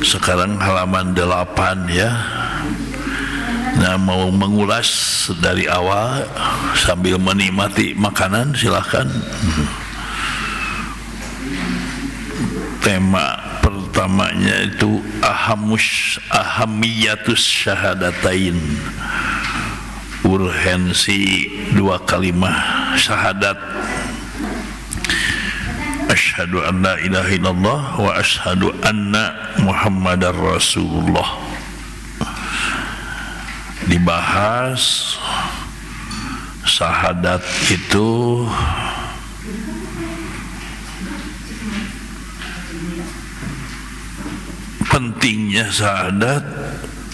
Sekarang halaman 8 ya. Nah, mau mengulas dari awal sambil menikmati makanan silahkan. Tema pertamanya itu ahamiyatus syahadatain, urgensi dua kalimat syahadat, asyhadu an la ilaha illallah wa asyhadu anna muhammadar rasulullah. Dibahas syahadat itu pentingnya syahadat,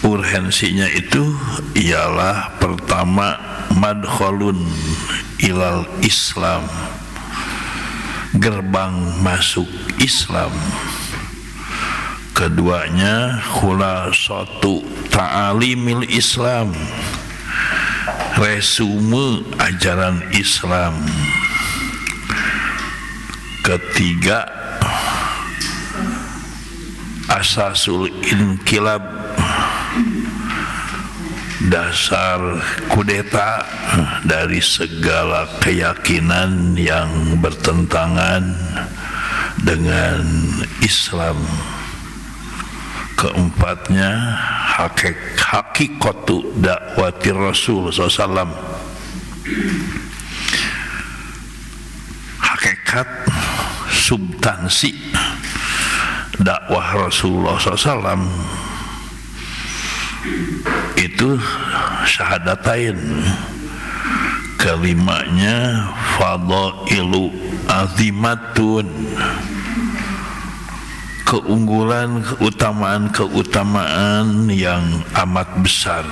urgensinya itu ialah pertama madkhalun ilal Islam, gerbang masuk Islam. Keduanya khulasatu ta'alimil Islam, resume ajaran Islam. Ketiga asasul inqilab, dasar kudeta dari segala keyakinan yang bertentangan dengan Islam. Keempatnya hakikatu dakwati Rasul SAW, hakikat substansi dakwah Rasulullah SAW itu syahadatain. Kelimanya fadailu azimatun, keunggulan, keutamaan yang amat besar.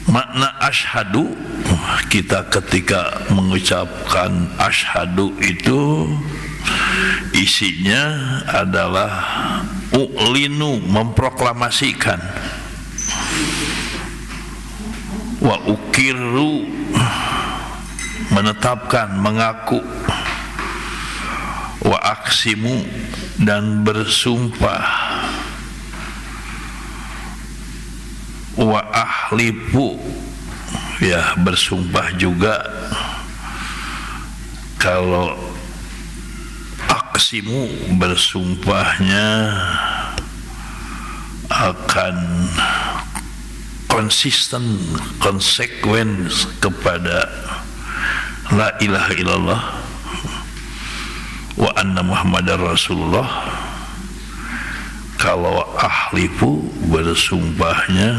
Makna asyhadu, kita ketika mengucapkan asyhadu itu isinya adalah u'linu, memproklamasikan, wa ukiru, menetapkan, mengaku, wa aksimu, dan bersumpah, wa ahlifu, ya bersumpah juga. Kalau aksimu, bersumpahnya akan konsisten, konsekuens kepada la ilaha illallah wa anna muhammadar rasulullah. Kalau ahlifu, bersumpahnya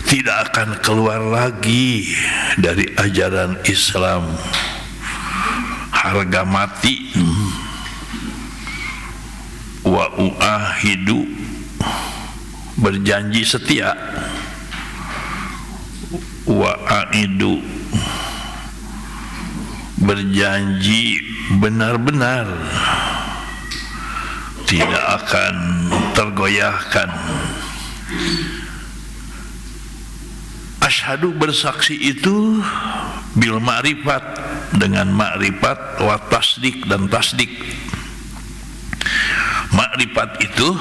tidak akan keluar lagi dari ajaran Islam, harga mati. Wa uahidu, berjanji setia. Wa aidu, berjanji benar-benar tidak akan tergoyahkan. Asyhadu, bersaksi itu bil ma'rifat, dengan ma'rifat, wa tasdik, dan tasdik. Ma'rifat itu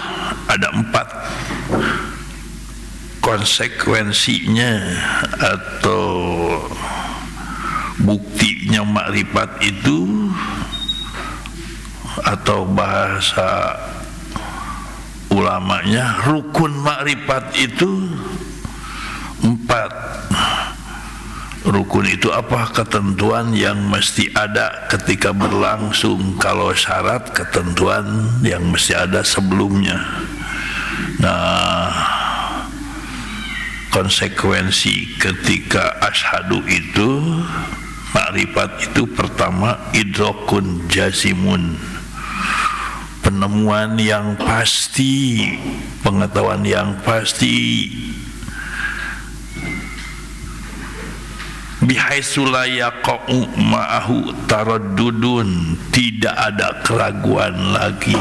ada 4 konsekuensinya atau buktinya. Ma'rifat itu atau bahasa ulamanya rukun ma'rifat itu 4. Rukun itu apa? Ketentuan yang mesti ada ketika berlangsung. Kalau syarat, ketentuan yang mesti ada sebelumnya. Nah, konsekuensi ketika asyhadu itu, makrifat itu pertama idrakun jazimun, penemuan yang pasti, pengetahuan yang pasti, bihaitsu la yaqa'u ma'ahu taraddudun, tidak ada keraguan lagi.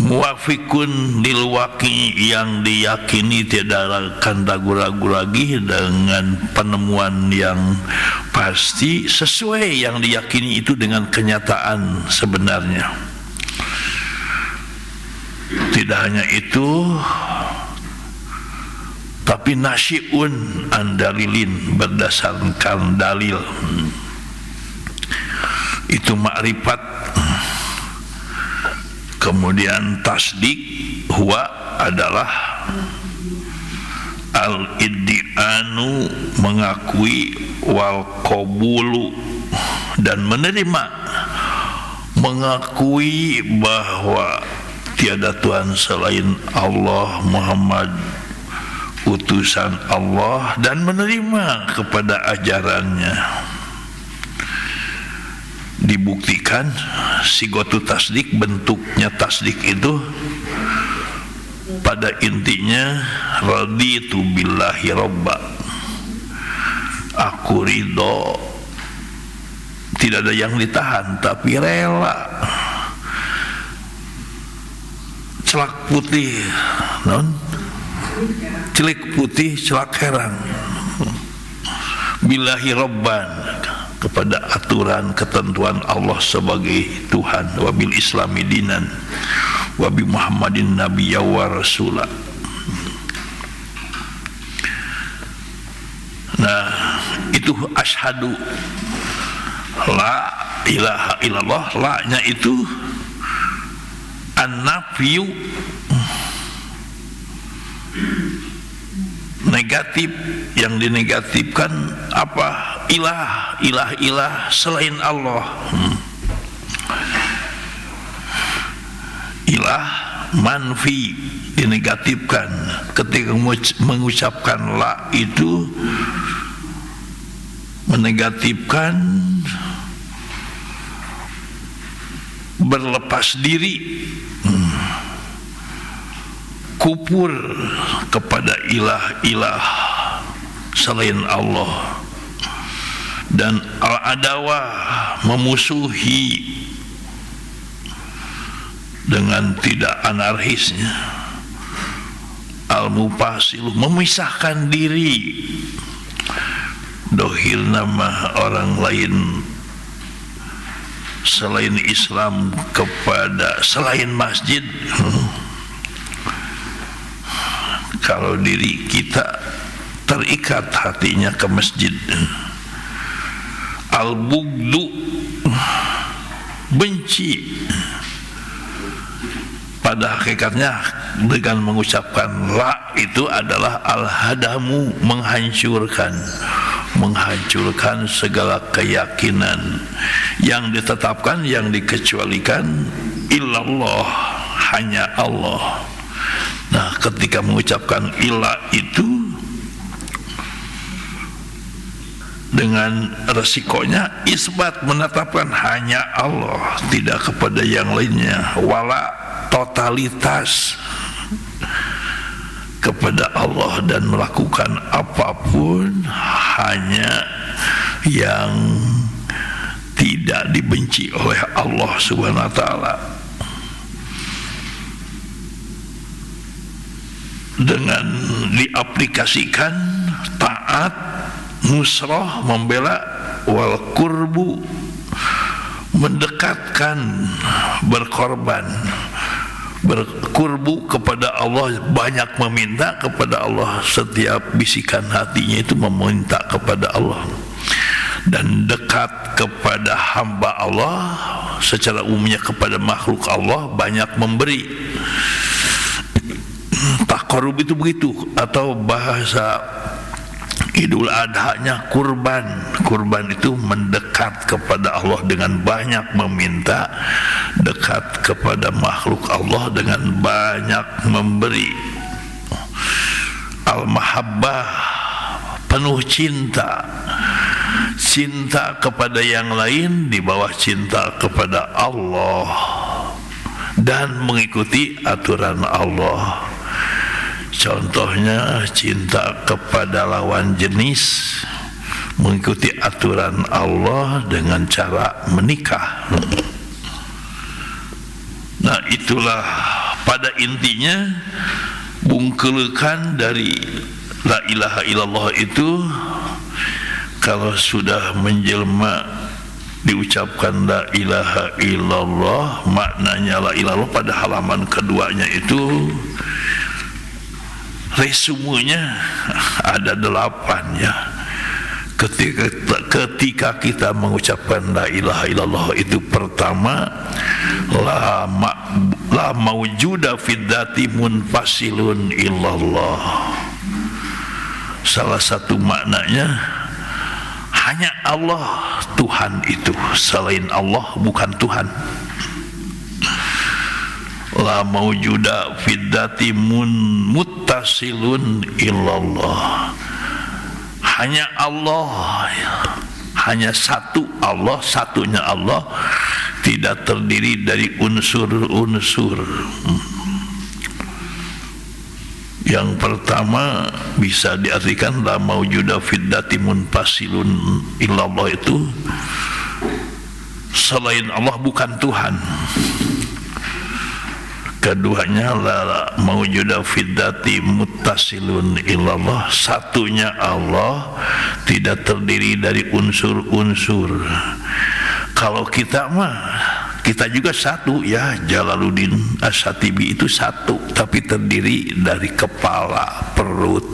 muwafiqun lil waqi, yang diyakini tidak akan ragu-ragu lagi dengan penemuan yang pasti, sesuai yang diyakini itu dengan kenyataan sebenarnya. Tidak hanya itu, tapi nasyiun an dalilin, berdasarkan dalil. Itu makrifat. Kemudian tasdik, huwa adalah al-iddi'anu, mengakui, wal qabulu, dan menerima, mengakui bahwa tiada Tuhan selain Allah, Muhammad utusan Allah, dan menerima kepada ajarannya. Dibuktikan sigotu tasdik, bentuknya tasdik itu pada intinya raditu billahi robba, aku ridho, tidak ada yang ditahan tapi rela. Celak putih non, celik putih celak herang, billahi robban, kepada aturan ketentuan Allah sebagai Tuhan, wabil islami dinan, wabi Muhammadin nabiyya wa rasula. Nah, itu asyhadu la ilaha illallah. La-nya itu an-nafyu, negatif. Yang dinegatifkan apa? Ilah selain Allah. Ilah manfi, dinegatifkan. Ketika mengucapkan la itu menegatifkan berlepas diri, kufur kepada ilah selain Allah, dan al-adawah, memusuhi dengan tidak anarkisnya, al-mufasilu, memisahkan diri, dohir nama orang lain selain Islam kepada selain masjid. Kalau diri kita terikat hatinya ke masjid. Al-bugdu, benci. Pada hakikatnya dengan mengucapkan la itu adalah al-hadamu, menghancurkan segala keyakinan yang ditetapkan, yang dikecualikan. Illallah, hanya Allah. Nah, ketika mengucapkan ilah itu dengan resikonya isbat, menetapkan hanya Allah, tidak kepada yang lainnya. Wala, totalitas kepada Allah, dan melakukan apapun hanya yang tidak dibenci oleh Allah Subhanahu wa taala. Dengan diaplikasikan taat, nusrah, membela, wal kurbu, mendekatkan, berkorban, berkurbu kepada Allah, banyak meminta kepada Allah. Setiap bisikan hatinya itu meminta kepada Allah, dan dekat kepada hamba Allah, secara umumnya kepada makhluk Allah, banyak memberi. Taqarrub itu begitu, atau bahasa Idul Adha-nya kurban. Kurban itu mendekat kepada Allah dengan banyak meminta, dekat kepada makhluk Allah dengan banyak memberi. Al-mahabbah, penuh cinta, cinta kepada yang lain di bawah cinta kepada Allah, dan mengikuti aturan Allah. Contohnya cinta kepada lawan jenis, mengikuti aturan Allah dengan cara menikah. Nah, itulah pada intinya bungkelekan dari la ilaha illallah itu, kalau sudah menjelma diucapkan la ilaha illallah, maknanya la ilallah pada halaman keduanya itu resumenya ada 8 ya. Ketika kita mengucapkan la ilaha illallah itu, pertama, la maujuda fid dzati munfasilun illallah. Salah satu maknanya hanya Allah Tuhan itu, selain Allah bukan Tuhan. La maujuda fid dzati muttasilun illallah. Hanya Allah, hanya satu Allah, satunya Allah, tidak terdiri dari unsur-unsur. Yang pertama bisa diartikan la maujuda fid dzati munfasilun illallah itu selain Allah bukan Tuhan. Keduanya la maujuda fid dzati muttasilun illallah, satunya Allah, tidak terdiri dari unsur-unsur. Kalau kita mah, kita juga satu ya, Jalaluddin As-Satibi itu satu, tapi terdiri dari kepala, perut,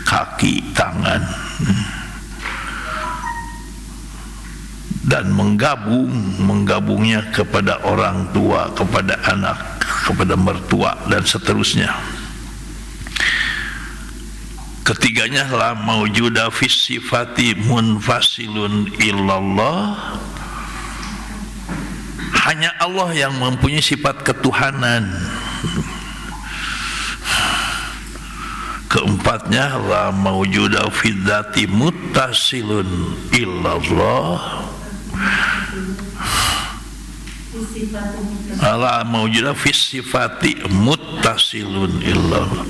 kaki, tangan, dan menggabungnya kepada orang tua, kepada anak, kepada mertua, dan seterusnya. Ketiganya la maujuda fis sifati munfasilun illallah, hanya Allah yang mempunyai sifat ketuhanan. Keempatnya la maujuda fid dzati muttasilun illallah, la maujuda fis sifati muttasilun illallah,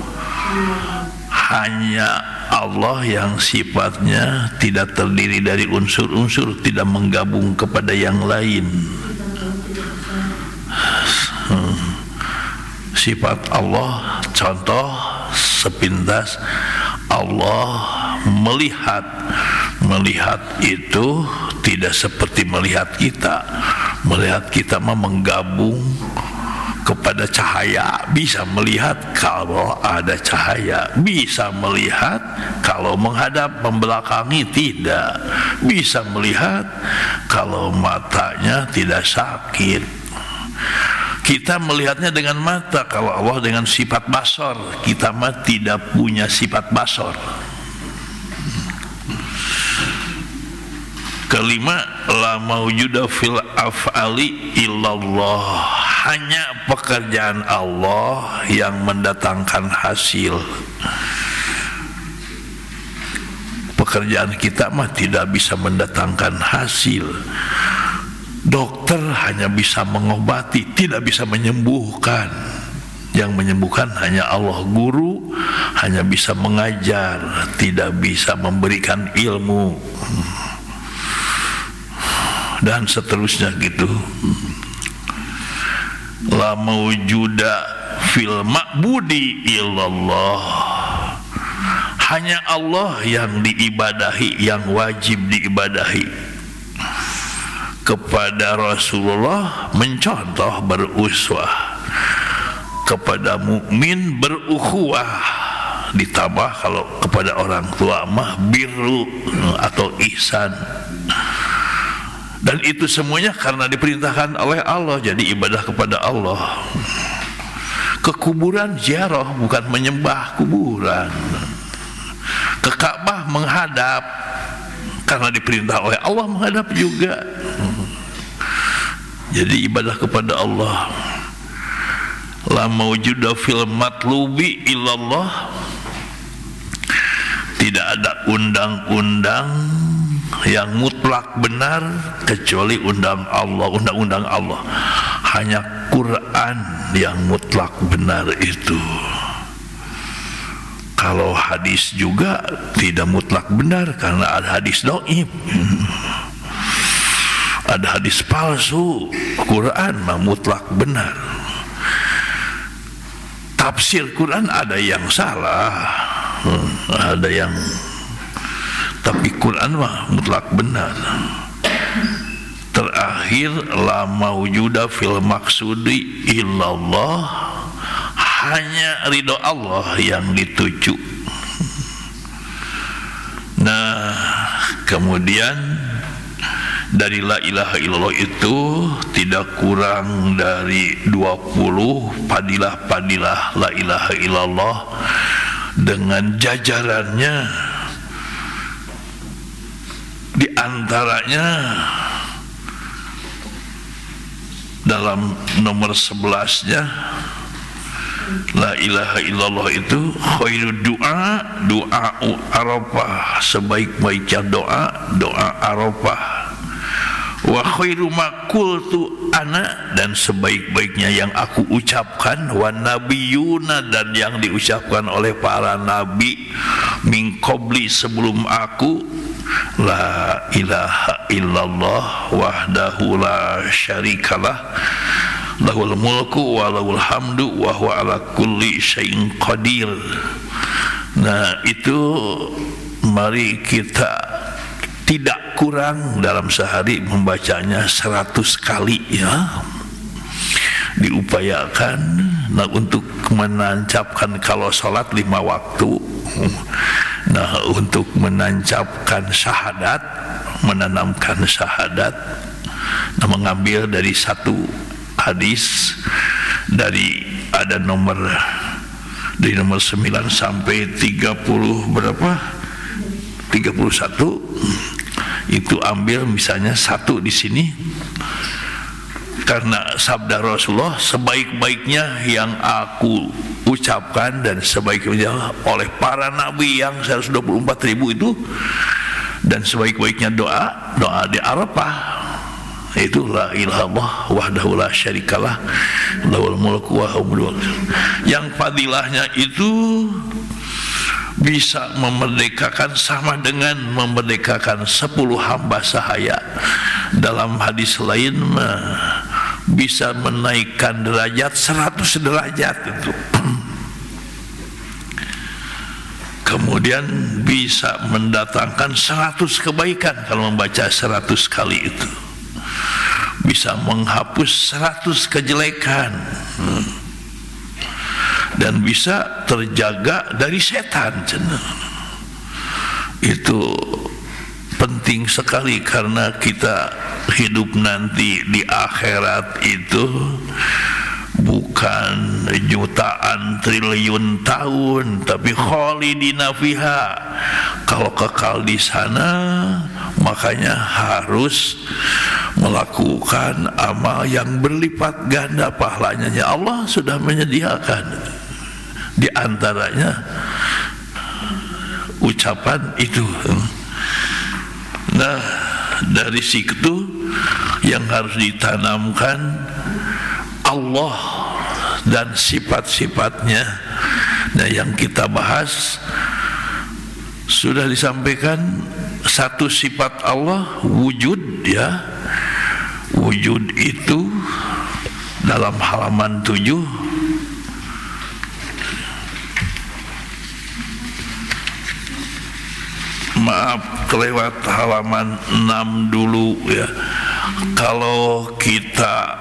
hanya Allah yang sifatnya tidak terdiri dari unsur-unsur, tidak menggabung kepada yang lain. Sifat Allah, contoh sepintas, Allah melihat. Melihat itu tidak seperti melihat kita. Melihat kita mah menggabung kepada cahaya, bisa melihat kalau ada cahaya, bisa melihat kalau menghadap membelakangi, tidak bisa melihat kalau matanya tidak sakit. Kita melihatnya dengan mata, kalau Allah dengan sifat basor, kita mah tidak punya sifat basor. Kelima, la maujuda fil af'ali illallah, hanya pekerjaan Allah yang mendatangkan hasil. Pekerjaan kita mah tidak bisa mendatangkan hasil. Dokter hanya bisa mengobati, tidak bisa menyembuhkan. Yang menyembuhkan hanya Allah. Guru hanya bisa mengajar, tidak bisa memberikan ilmu, dan seterusnya gitu. La maujuda fil ma'budi illallah, hanya Allah yang diibadahi, yang wajib diibadahi. Kepada Rasulullah mencontoh, beruswah. Kepada mukmin berukhuwah, ditambah kalau kepada orang tua mah birru atau ihsan. Dan itu semuanya karena diperintahkan oleh Allah, jadi ibadah kepada Allah. Ke kuburan ziarah, bukan menyembah kuburan. Ke Ka'bah menghadap, karena diperintah oleh Allah menghadap juga. Jadi ibadah kepada Allah. La maujuda fil matlubi illallah, tidak ada undang-undang yang mutlak benar kecuali undang Allah. Hanya Quran yang mutlak benar itu. Kalau hadis juga tidak mutlak benar, karena ada hadis dhaif, ada hadis palsu. Quran mah mutlak benar. tafsir Quran ada yang salah, ada yang, tapi Quran mah mutlak benar. Terakhir, la maujuda fil maksudi illallah, hanya ridho Allah yang dituju. Nah, kemudian dari la ilaha illallah itu tidak kurang dari 20 padilah-padilah la ilaha illallah dengan jajarannya. Di antaranya dalam nomor 11-nya la ilaha illallah itu khairu doa, doa Arafah, sebaik-baiknya doa, doa Arafah. Wa khairu ma qultu ana, dan sebaik-baiknya yang aku ucapkan, wa nabiyuna, dan yang diucapkan oleh para nabi min qabli, sebelum aku, la ilaha illallah wahdahu la syarikalah lahul mulku wa lahul hamdu wa huwa ala kulli syai'in qadir. Nah, itu mari kita tidak kurang dalam sehari membacanya 100 kali ya. Diupayakan. Nah, untuk menancapkan, kalau sholat 5 waktu, nah untuk menancapkan syahadat, menanamkan syahadat, nah mengambil dari satu hadis, dari ada nomor, dari nomor 9 sampai 30 berapa? 31. Itu ambil misalnya satu di sini, karena sabda Rasulullah, sebaik-baiknya yang aku ucapkan dan sebaik-baiknya oleh para nabi yang 124.000 itu, dan sebaik-baiknya doa, doa di Arafah, itu la ilaha illallah wahdahu la syarikalah lahul mulku wa huwa. Yang fadilahnya itu bisa memerdekakan, sama dengan memerdekakan 10 hamba sahaya. Dalam hadis lain bisa menaikkan derajat 100 derajat itu. Kemudian bisa mendatangkan 100 kebaikan kalau membaca 100 kali itu. Bisa menghapus 100 kejelekan. Dan bisa terjaga dari setan. Itu penting sekali, karena kita hidup nanti di akhirat itu bukan jutaan triliun tahun, tapi khalidina fiha. Kalau kekal di sana, makanya harus melakukan amal yang berlipat ganda pahalanya. Allah sudah menyediakan. Di antaranya ucapan itu. Nah, dari situ yang harus ditanamkan Allah dan sifat-sifatnya. Nah, yang kita bahas sudah disampaikan, satu sifat Allah wujud ya. Wujud itu dalam halaman 7, maaf kelewat halaman 6 dulu ya. Kalau kita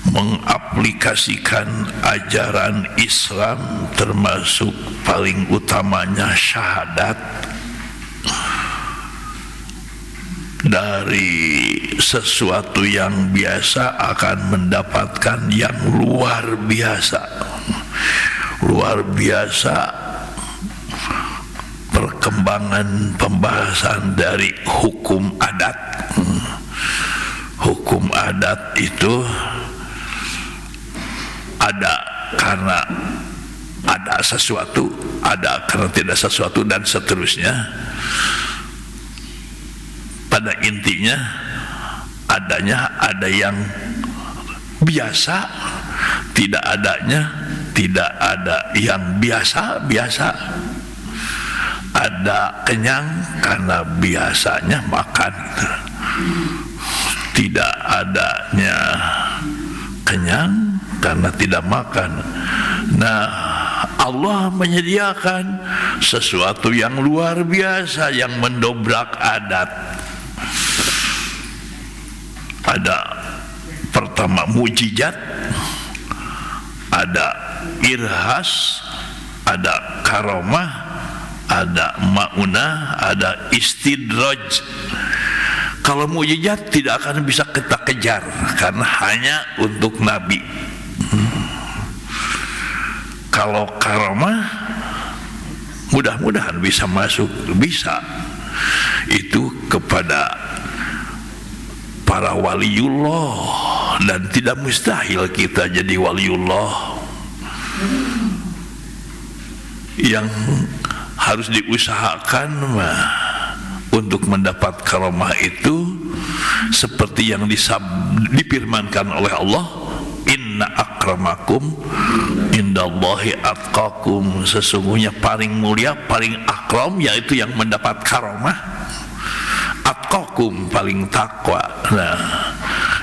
mengaplikasikan ajaran Islam, termasuk paling utamanya syahadat, dari sesuatu yang biasa akan mendapatkan yang luar biasa. Luar biasa perkembangan pembahasan dari hukum adat. Hukum adat itu ada karena ada sesuatu, ada karena tidak sesuatu, dan seterusnya. Pada intinya adanya ada yang biasa, tidak adanya tidak ada yang biasa-biasa. Ada kenyang karena biasanya makan, tidak adanya kenyang karena tidak makan. Nah, Allah menyediakan sesuatu yang luar biasa yang mendobrak adat. Ada pertama mujizat, ada irhas, ada karomah, ada maunah, ada istidraj. Kalau mujizat tidak akan bisa kita kejar karena hanya untuk Nabi. Kalau karomah mudah-mudahan bisa masuk, bisa itu kepada para waliullah, dan tidak mustahil kita jadi waliullah. Yang harus diusahakan untuk mendapat karomah itu seperti yang difirmankan oleh Allah, inna akramakum indallahi atqakum, sesungguhnya paling mulia, paling akram, yaitu yang mendapat karomah, atqakum, paling takwa. Nah,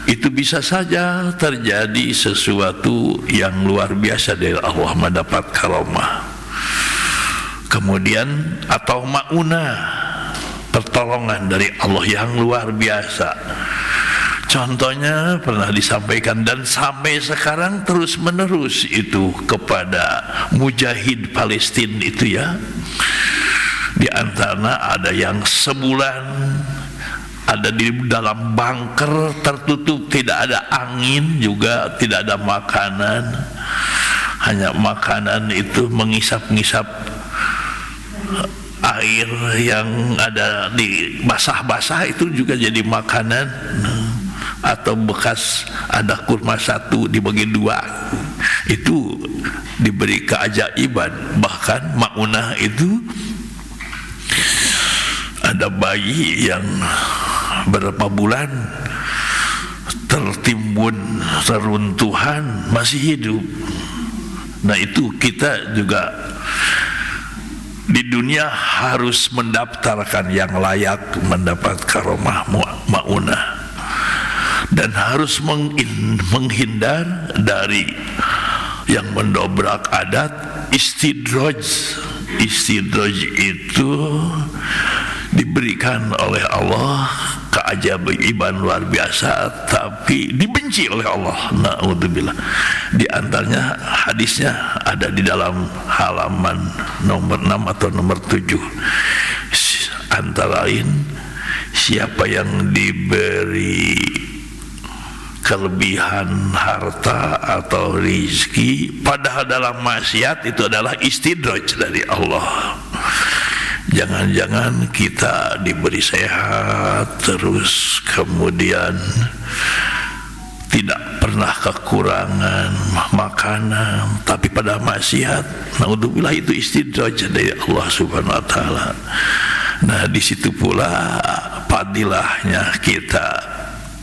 itu bisa saja terjadi sesuatu yang luar biasa dari Allah mendapat karomah. Kemudian atau maunah, pertolongan dari Allah yang luar biasa. Contohnya pernah disampaikan dan sampai sekarang terus menerus itu kepada mujahid Palestina itu ya. Di antara ada yang sebulan ada di dalam bunker tertutup, tidak ada angin, juga tidak ada makanan. Hanya makanan itu mengisap-ngisap air yang ada di basah-basah, itu juga jadi makanan. Atau bekas ada kurma satu dibagi dua, itu diberi keajaiban. Bahkan maunah itu ada bayi yang berapa bulan tertimbun reruntuhan masih hidup. Nah, itu kita juga di dunia harus mendaftarkan yang layak mendapat karomah maunah, dan harus menghindar dari yang mendobrak adat. Istidraj itu diberikan oleh Allah keajaiban luar biasa, tapi dibenci oleh Allah. Na'udzubillah. Di antaranya hadisnya ada di dalam halaman nomor 6 atau nomor 7. Antara lain, siapa yang diberi kelebihan harta atau rizki padahal dalam maksiat, itu adalah istidraj dari Allah. Jangan-jangan kita diberi sehat terus, kemudian tidak pernah kekurangan makanan, tapi pada maksiat, naudzubillah, itu istidraj dari Allah Subhanahu wa taala. Nah, di situ pula fadilahnya kita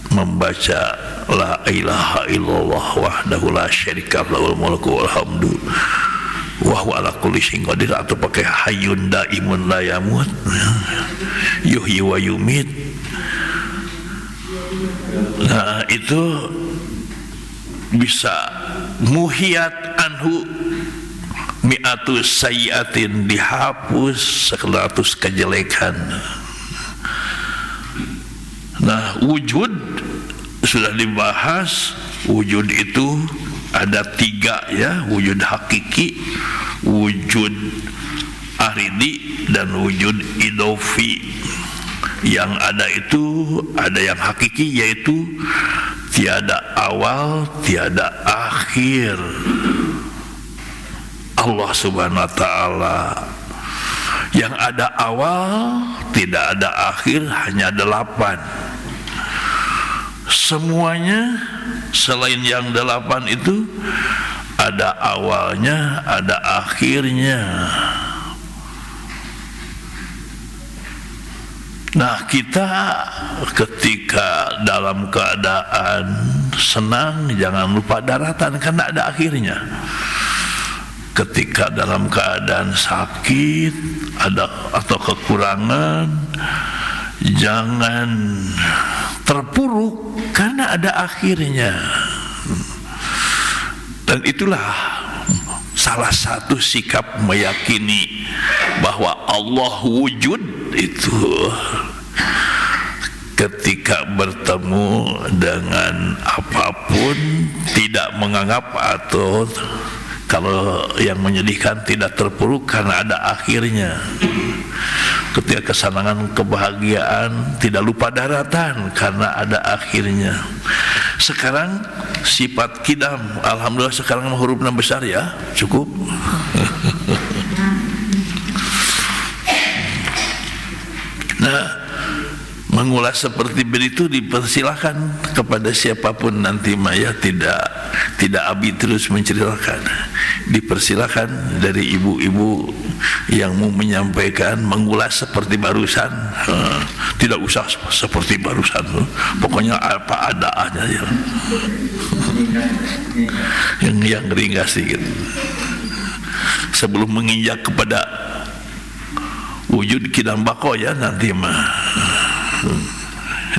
membaca la ilaha illallah wahdahu la syarika lahul mulku wal hamdu wa huwa ala kulli syai'in qadir, atau pakai hayyun daimun la yamut yuhyi wa yumit. Nah, itu bisa muhiyat anhu mi'atu sayyiatin, dihapus 100 kejelekan. Nah, wujud sudah dibahas. Wujud itu ada 3 ya, wujud hakiki, wujud aridi, dan wujud idofi. Yang ada itu ada yang hakiki, yaitu tiada awal, tiada akhir. Allah Subhanahu wa taala. Yang ada awal, tidak ada akhir, hanya 8. Semuanya selain yang 8 itu ada awalnya, ada akhirnya. Nah, kita ketika dalam keadaan senang, jangan lupa daratan, karena ada akhirnya. Ketika dalam keadaan sakit atau kekurangan, jangan terpuruk karena ada akhirnya. Dan itulah salah satu sikap meyakini bahwa Allah wujud itu ketika bertemu dengan apapun tidak menganggap, atau kalau yang menyedihkan tidak terpuruk karena ada akhirnya. Ketika kesenangan, kebahagiaan tidak lupa daratan karena ada akhirnya. Sekarang sifat kidam, alhamdulillah sekarang huruf 6 besar ya, cukup. Nah, mengulas seperti begitu dipersilahkan kepada siapapun nanti, Maya tidak Abi terus menceritakan. Dipersilahkan dari ibu-ibu yang mau menyampaikan, mengulas seperti barusan. Tidak usah seperti barusan, pokoknya apa adaannya ya. yang ringkas sedikit sebelum menginjak kepada wujud kidam bako ya, nanti mah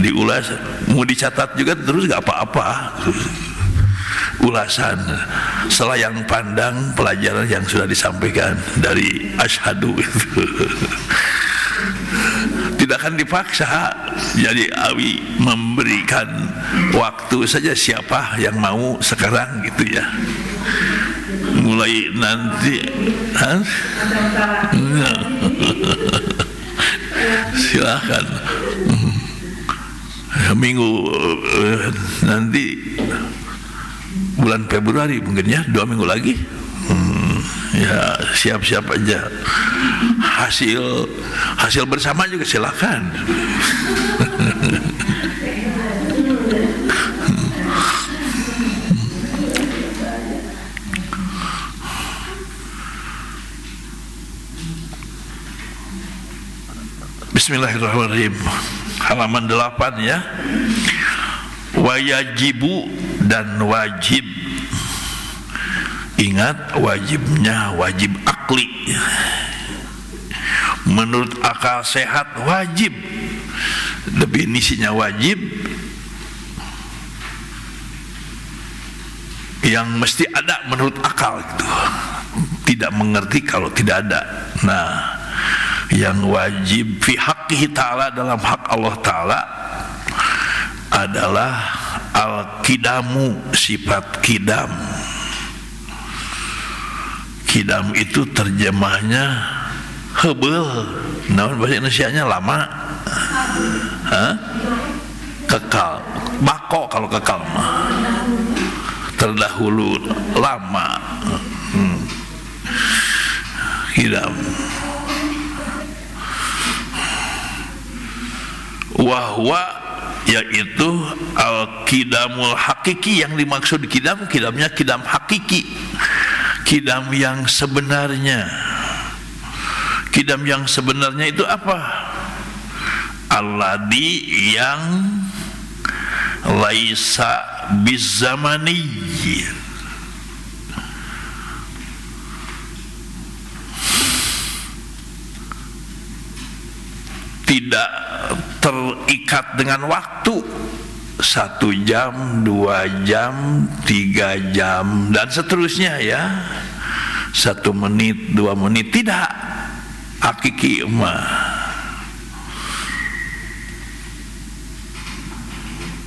diulas, mau dicatat juga terus gak apa-apa, ulasan selayang pandang pelajaran yang sudah disampaikan dari asyhadu itu. Tidak akan dipaksa, jadi Awi memberikan waktu saja siapa yang mau sekarang gitu ya, mulai nanti silakan. Minggu nanti bulan Februari mungkin ya, 2 minggu lagi. Ya siap-siap aja, hasil bersama juga silakan. Bismillahirrahmanirrahim. Halaman 8 ya. Wayajibu dan wajib. Ingat, wajibnya wajib akli. Menurut akal sehat wajib. Definisinya wajib yang mesti ada menurut akal gitu. Tidak mengerti kalau tidak ada. Nah, yang wajib fi haqqihi ta'ala, dalam hak Allah ta'ala, adalah al-kidamu, sifat kidam. Kidam itu terjemahnya hebel, namun bahasa Indonesianya lama. Kekal, bako kalau kekal mah terdahulu, lama. Kidam wahwa, yaitu al-kidamul hakiki. Yang dimaksud kidamnya kidam hakiki, kidam yang sebenarnya. Kidam yang sebenarnya itu apa? Alladhi, yang laisa bizzamani, tidak terikat dengan waktu, 1 jam, 2 jam, 3 jam dan seterusnya ya, 1 menit, 2 menit, tidak. Hakiki mah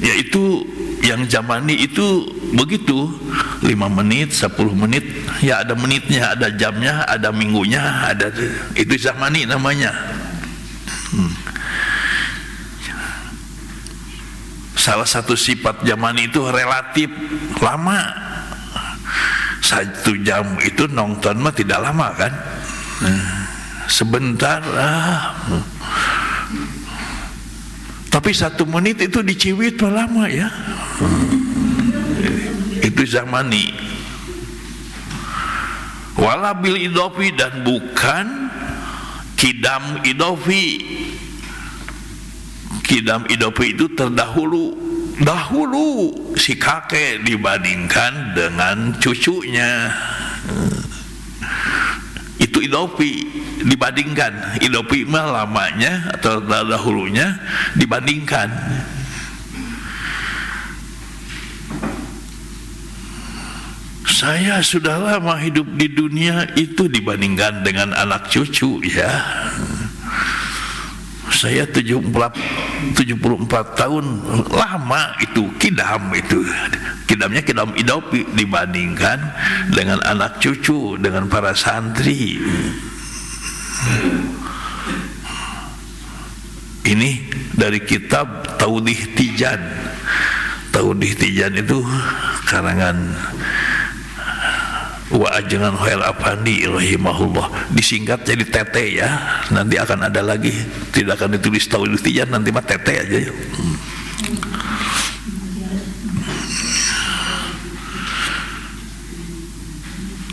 yaitu yang zamani itu begitu, 5 menit, 10 menit ya, ada menitnya, ada jamnya, ada minggunya, ada, itu zamani namanya. Salah satu sifat zamani itu relatif lama. 1 jam itu nonton mah tidak lama kan, sebentar lah. Tapi 1 menit itu diciwit lama ya. Itu zamani. Wala bil idofi, dan bukan kidam idofi. Kidam idofi itu terdahulu, dahulu si kakek dibandingkan dengan cucunya. Itu idofi, dibandingkan. Idofi mah lamanya atau dahulunya dibandingkan. saya sudah lama hidup di dunia itu dibandingkan dengan anak cucu ya. Saya 74 tahun, lama itu kidam itu. Kidamnya kidam idopi dibandingkan dengan anak cucu, dengan para santri. Ini dari kitab Taudih Tijan. Taudih Tijan itu karangan Wa Ajengan Hoel Apandi rahimahullah, disingkat jadi Tete ya. Nanti akan ada lagi, tidak akan ditulis Taudih Tijan, nanti mah Tete aja ya.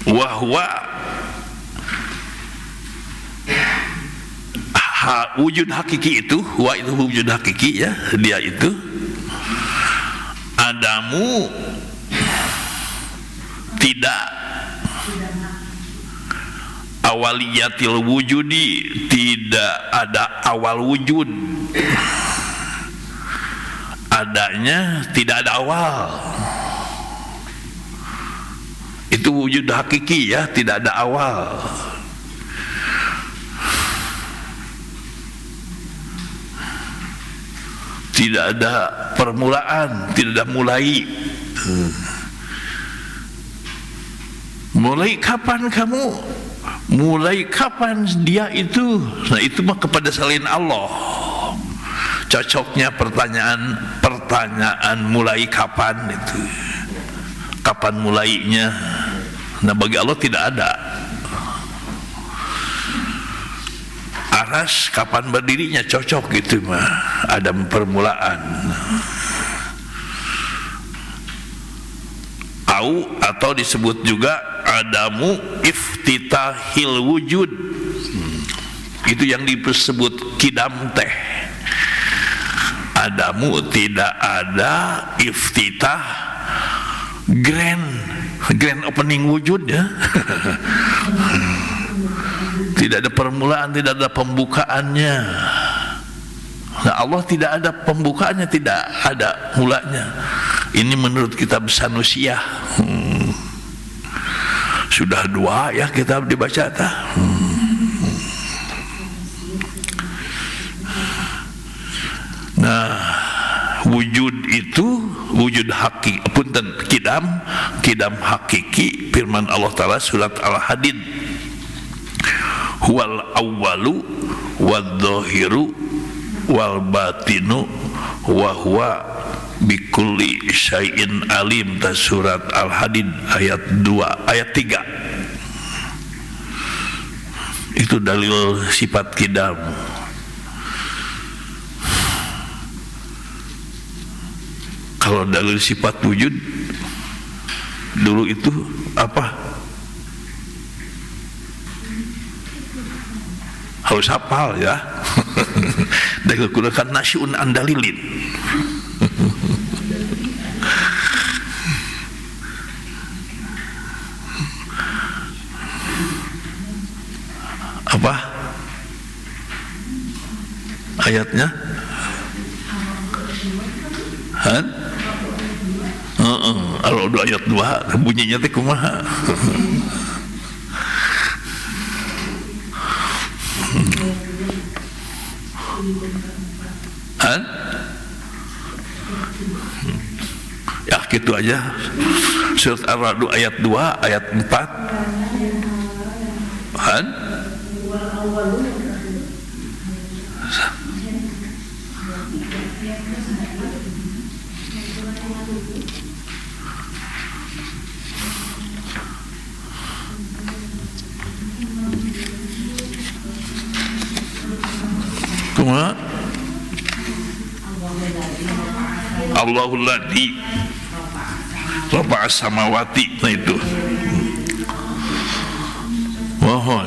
Wahwa wujud hakiki itu, wa itu wujud hakiki ya, dia itu Adamu tidak awaliyatil wujudi, tidak ada awal wujud, adanya tidak ada awal. Itu wujud hakiki ya, tidak ada awal. Tidak ada permulaan, tidak ada mulai. Mulai kapan kamu? Mulai kapan dia itu? Nah itu mah kepada selain Allah. Cocoknya pertanyaan mulai kapan itu. Kapan mulainya? Nah bagi Allah tidak ada. Aras kapan berdirinya, cocok gitu mah, ada permulaan. Atau disebut juga Adamu iftitahil wujud. Itu yang disebut kidam teh. Adamu tidak ada iftitah grand opening wujud ya. Tidak ada permulaan, tidak ada pembukaannya. Nah Allah tidak ada pembukaannya, tidak ada mulanya. Ini menurut kitab Sanusiah. Sudah 2 ya kitab dibaca tah. Nah wujud itu wujud hakiki, punten kidam hakiki. Firman Allah Ta'ala surat Al-Hadid, huwal awwalu wadh-dhahiru wal batinu wa huwa bikulli syai'in alim. Surat Al-Hadid ayat 2 ayat 3. Itu dalil sifat kidam. Kalau dalil sifat wujud dulu itu apa? Harus hafal ya. Dalil gunakan nasyun andalilin. Apa ayatnya? Al-Qur'an ayat 2 bunyinya teh kumaha? Ya gitu aja. Surat Ar-Ra'd ayat 2 ayat 4. Kumaha? Allahul ladzi rafa'a samawati. Nah itu mohon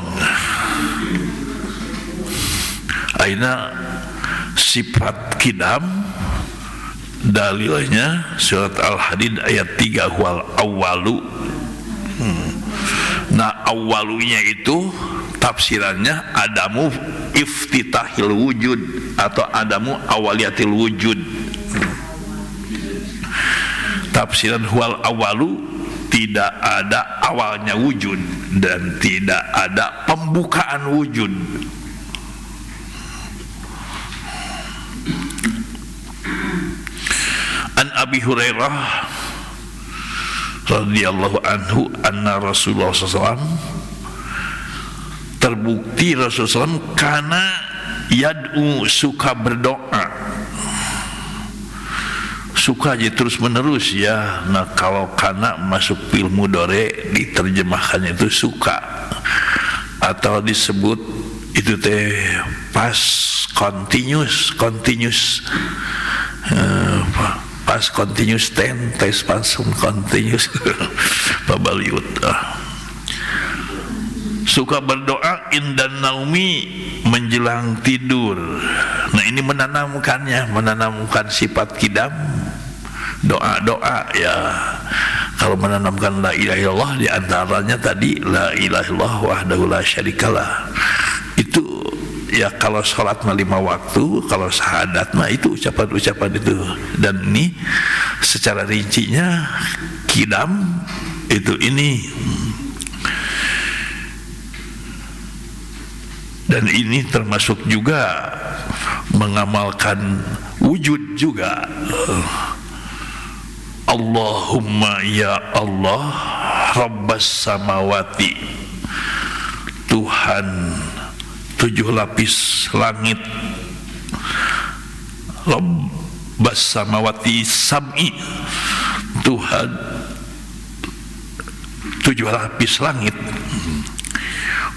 aina sifat kidam. Dalilnya surat Al-Hadid ayat 3 wal awwalu. Nah awwalunya itu tafsirannya Adamu iftitahil wujud atau Adamu awaliyatil wujud. Tafsiran huwal awalu tidak ada awalnya wujud dan tidak ada pembukaan wujud. An Abi Hurairah radhiyallahu anhu anna Rasulullah SAW, terbukti Rasulullah SAW karena yad'u, suka berdoa, suka aja terus menerus ya. Nah kalau karena masuk ilmu dore diterjemahkannya itu suka, atau disebut itu teh pas continuous pas continuous tense pas continuous babaliut. Suka berdoa indan naumi, menjelang tidur. Nah ini menanamkan sifat kidam, doa-doa ya. Kalau menanamkan la ilaha illallah, diantaranya tadi la ilaha illallah wahdahu la syarikalah. Itu ya kalau sholat mah 5 waktu, kalau syahadat mah itu ucapan-ucapan itu. Dan ini secara rincinya kidam itu ini. Dan ini termasuk juga mengamalkan wujud juga. Allahumma ya Allah Rabbas samawati, Tuhan 7 lapis langit, Rabbas samawati sab'i, Tuhan 7 lapis langit,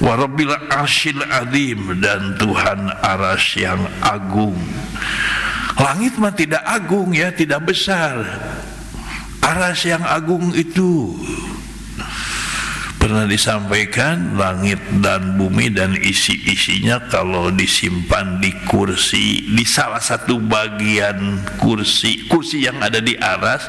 wa rabbil arsyil azim, dan Tuhan arsy yang agung. Langit mah tidak agung ya, tidak besar. Arsy yang agung itu pernah disampaikan, langit dan bumi dan isi-isinya kalau disimpan di kursi, di salah satu bagian kursi yang ada di aras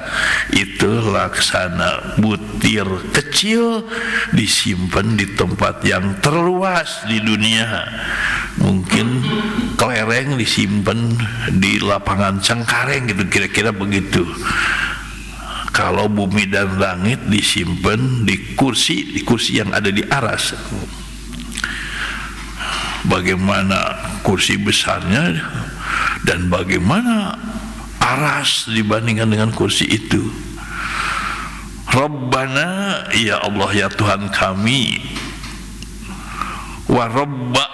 itu laksana butir kecil disimpan di tempat yang terluas di dunia. Mungkin kelereng disimpan di lapangan Cengkareng gitu, kira-kira begitu. Kalau bumi dan langit disimpan di kursi yang ada di aras. Bagaimana kursi besarnya dan bagaimana aras dibandingkan dengan kursi itu. Rabbana, ya Allah ya Tuhan kami, wa rabba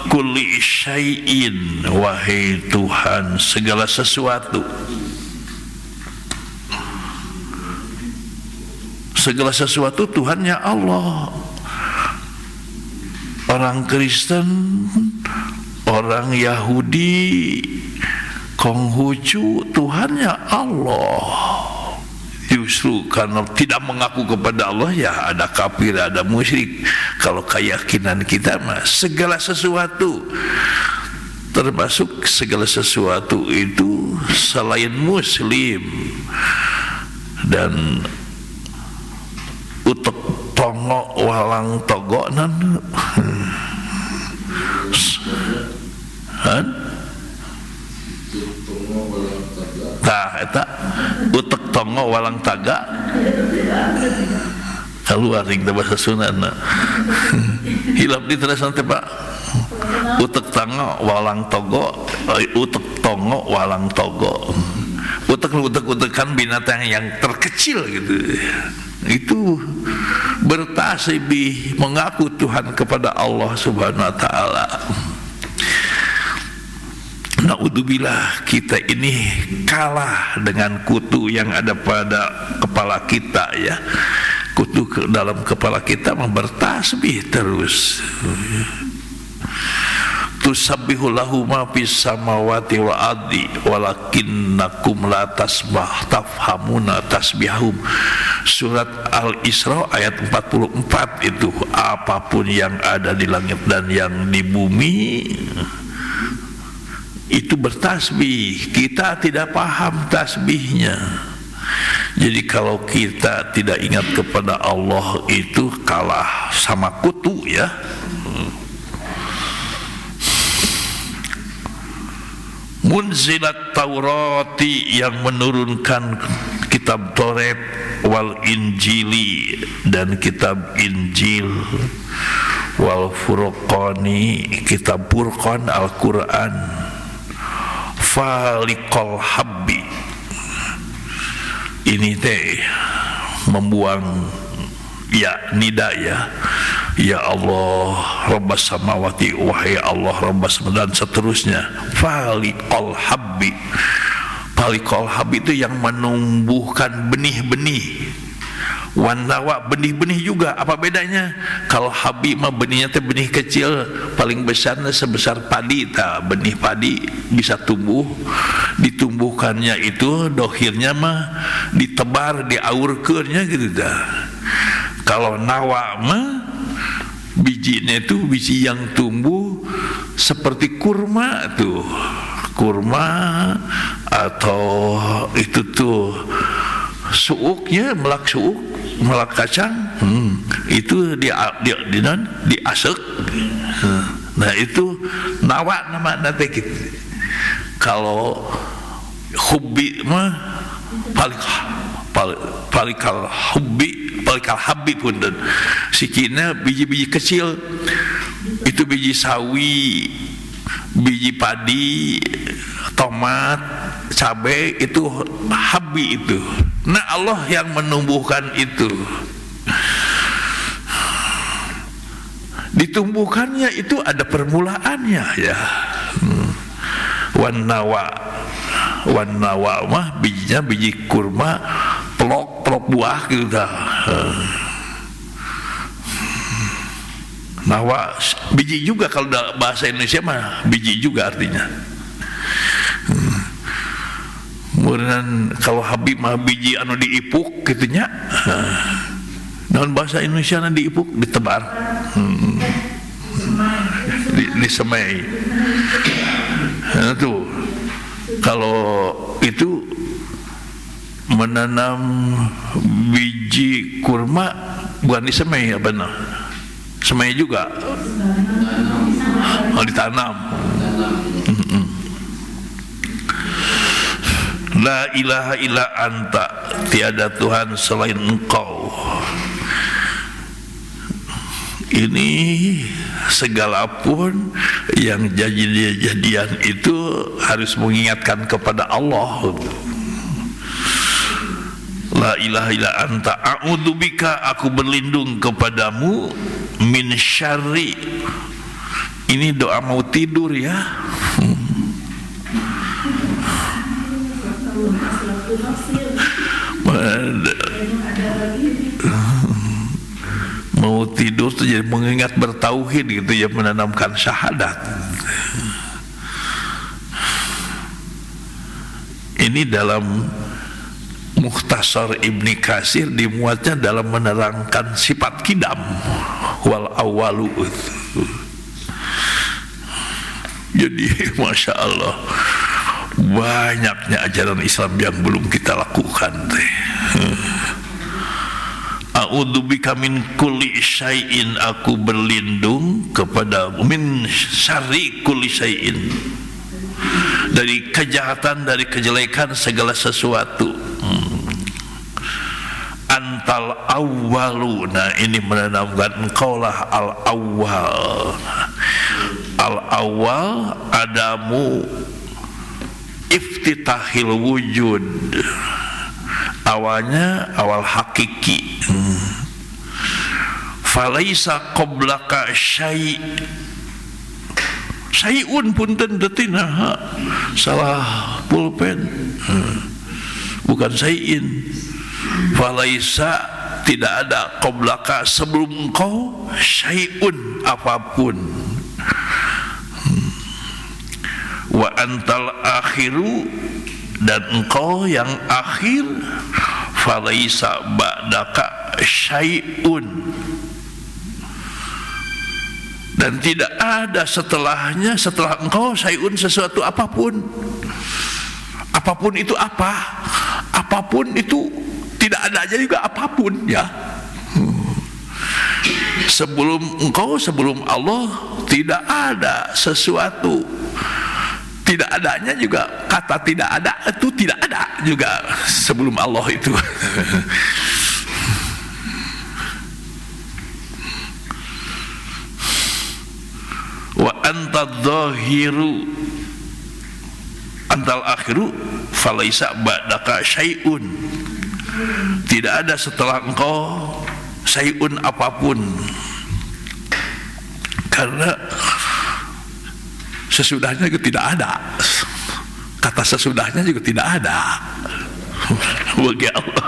kulli syai'in, wahai Tuhan segala sesuatu. Segala sesuatu Tuhannya Allah. Orang Kristen, orang Yahudi, Konghucu, Tuhannya Allah. Justru karena tidak mengaku kepada Allah, ya ada kafir, ada musyrik. Kalau keyakinan kita mah segala sesuatu, termasuk segala sesuatu itu selain Muslim. Dan utek tongo walang togo nan tah eta utek tongo walang taga keluar ring bahasa Sundana hilap di terusan teh Pak. Utek tongo walang togo, utek tongo walang togo. Utek kan binatang yang terkecil gitu. Itu bertasbih mengaku Tuhan kepada Allah Subhanahu wa taala. Naudzubillah, kita ini kalah dengan kutu yang ada pada kepala kita ya. Kutu dalam kepala kita bertasbih terus. Tusabbihu lahu ma fis samawati wal ardi walakinnakum la tafhamuna tasbihahum. Surat Al-Isra ayat 44 itu, apapun yang ada di langit dan yang di bumi itu bertasbih. Kita tidak paham tasbihnya. Jadi kalau kita tidak ingat kepada Allah itu kalah sama kutu ya. Munzilat Taurati, yang menurunkan kitab Taurat wal Injili dan kitab Injil, wal Furqani kitab Furqan Al-Quran, faliqal habbi, ini teh membuang ya nida ya Allah Rabbas samawati, wahai Allah Rabbas, dan seterusnya. Faliqal habbi, faliqal habbi itu yang menumbuhkan benih-benih. Wanawa benih-benih juga. Apa bedanya? Kalau habbi mah benihnya teh benih kecil, paling besarnya sebesar padi. Benih padi bisa tumbuh, ditumbuhkannya itu dohirnya mah ditebar, diaurkeunnya gitu dah. Kalau nawa mah bijinya itu biji yang tumbuh seperti kurma tuh, kurma atau itu tuh suuknya, melak suuk, melak kacang, itu diasek. Nah itu nawa nama nanti gitu. Kalau hubbi mah palikal habbi pun, dan sikina biji-biji kecil itu biji sawi, biji padi, tomat, cabai, itu habbi itu. Nah Allah yang menumbuhkan itu. Ditumbuhkannya itu ada permulaannya ya. Wan nawa mah bijinya biji kurma, pelok buah gitu dah. Nawa biji juga, kalau bahasa Indonesia mah biji juga artinya. Kemudian kalau habib mah biji anu diipuk gitunya. Dalam bahasa Indonesia nanti diipuk, ditebar, disemai. Nah tuh kalau itu menanam biji kurma bukan disemai, apa nah? Semai juga. Oh, ditanam. La ilaha illa anta, tiada Tuhan selain Engkau. Ini segala pun yang jadian itu harus mengingatkan kepada Allah. La ilaha illa anta a'udzubika, aku berlindung kepadamu, min syarri. Ini doa mau tidur ya. Mau tidur tuh jadi mengingat bertauhid gitu ya, menanamkan syahadat. Ini dalam Mukhtasar Ibni Katsir dimuatnya dalam menerangkan sifat kidam wal awalu. Jadi masya Allah, banyaknya ajaran Islam yang belum kita lakukan. A'udzubika min kulli syai'in, aku berlindung kepada min syarri kulli syai'in, dari kejahatan, dari kejelekan segala sesuatu. Antal awwalu, nah ini menanamkan engkaulah al-awwal. Al-awwal adamu iftitahil wujud, awalnya awal hakiki. Falaisa qablaka syai'un punten detina, salah pulpen, bukan syai'in. Falaisa, tidak ada, qablaka sebelum engkau, syai'un apapun. Wa antal akhiru, dan engkau yang akhir. Falaisa ba'daka syai'un, dan tidak ada setelahnya, setelah engkau, syai'un sesuatu apapun. Apapun itu apa? Apapun itu tidak ada aja juga apapun ya. Sebelum engkau, sebelum Allah tidak ada sesuatu. tidak adanya juga, kata tidak ada itu tidak ada juga sebelum Allah itu. Wa anta dhahiru antal akhiru falaisa ba'daka syai'un. Tidak ada setelah engkau syai'un apapun, karena sesudahnya juga tidak ada. Kata sesudahnya juga tidak ada bagi Allah.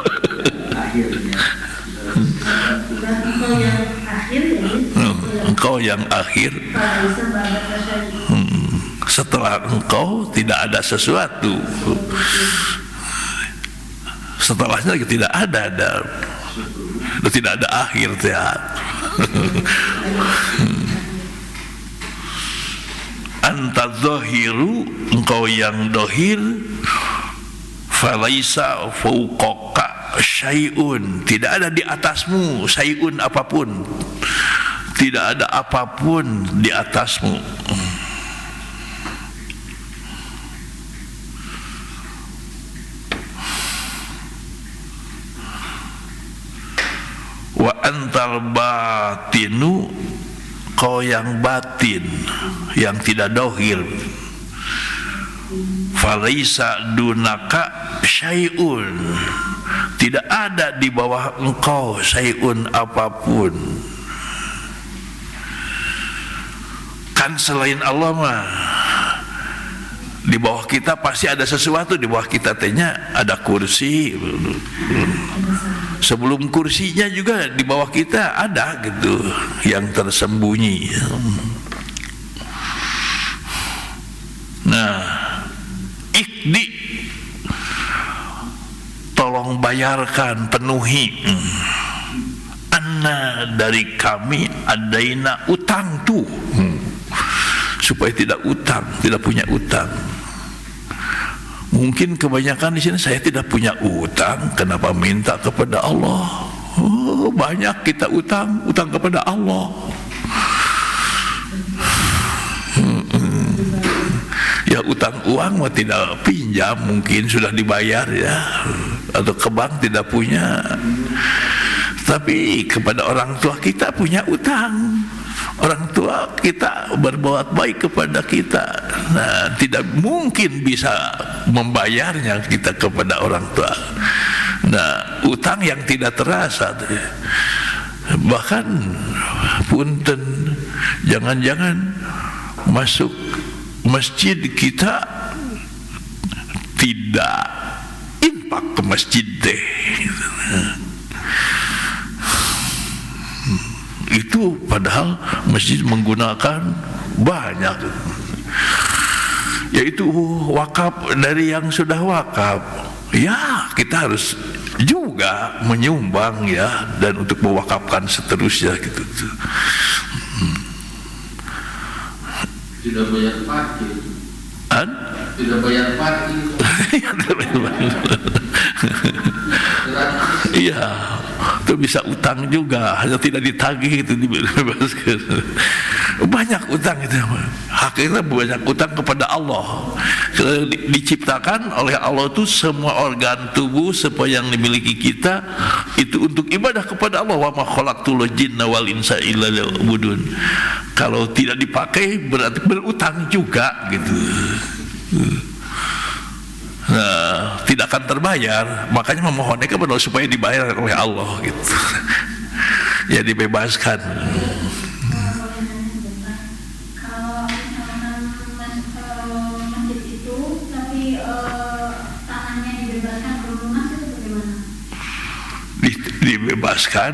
Engkau yang akhir, setelah engkau tidak ada sesuatu, setelahnya juga tidak ada, dan tidak ada akhir ya. Anta dhahiru, engkau yang dohir, falaisa fauqaka syai'un, tidak ada di atasmu syai'un apapun, tidak ada apapun di atasmu. Wa antal batinu, kau yang batin, yang tidak dohir, falaisa dunaka syai'un, tidak ada di bawah engkau syai'un apapun. Kan selain Allah mah di bawah kita pasti ada sesuatu. Di bawah kita tehnya ada kursi, sebelum kursinya juga di bawah kita ada gitu yang tersembunyi. Nah, ikdi, tolong bayarkan, penuhi. Anna, dari kami adaina utang tuh, supaya tidak utang, tidak punya utang. Mungkin kebanyakan di sini saya tidak punya utang, kenapa minta kepada Allah? Oh, banyak kita utang kepada Allah. Ya utang uang mah tidak pinjam, mungkin sudah dibayar ya, atau ke bank tidak punya. Tapi kepada orang tua kita punya utang. Orang tua kita berbuat baik kepada kita, nah tidak mungkin bisa membayarnya kita kepada orang tua. Nah, utang yang tidak terasa, bahkan punten, jangan-jangan masuk masjid kita tidak infak ke masjid deh. Itu padahal masjid menggunakan banyak, yaitu wakaf dari yang sudah wakaf. Ya, kita harus juga menyumbang ya, dan untuk mewakafkan seterusnya gitu. Tidak bayar parkir. Tidak bayar parkir. Iya, itu bisa utang juga, hanya tidak ditagih itu dibebaskan. Banyak utang itu, hakikatnya banyak utang kepada Allah. Diciptakan oleh Allah itu semua organ tubuh supaya yang dimiliki kita itu untuk ibadah kepada Allah. Wa ma khalaqtul jinna wal insa illa liya'budun. Kalau tidak dipakai berarti berutang juga gitu. Nah, tidak akan terbayar, makanya memohonnya kepada Allah supaya dibayar oleh Allah gitu. Ya dibebaskan. Kalau misalkan masjid itu tapi tanahnya dibebaskan belum lunas itu bagaimana? Dibebaskan.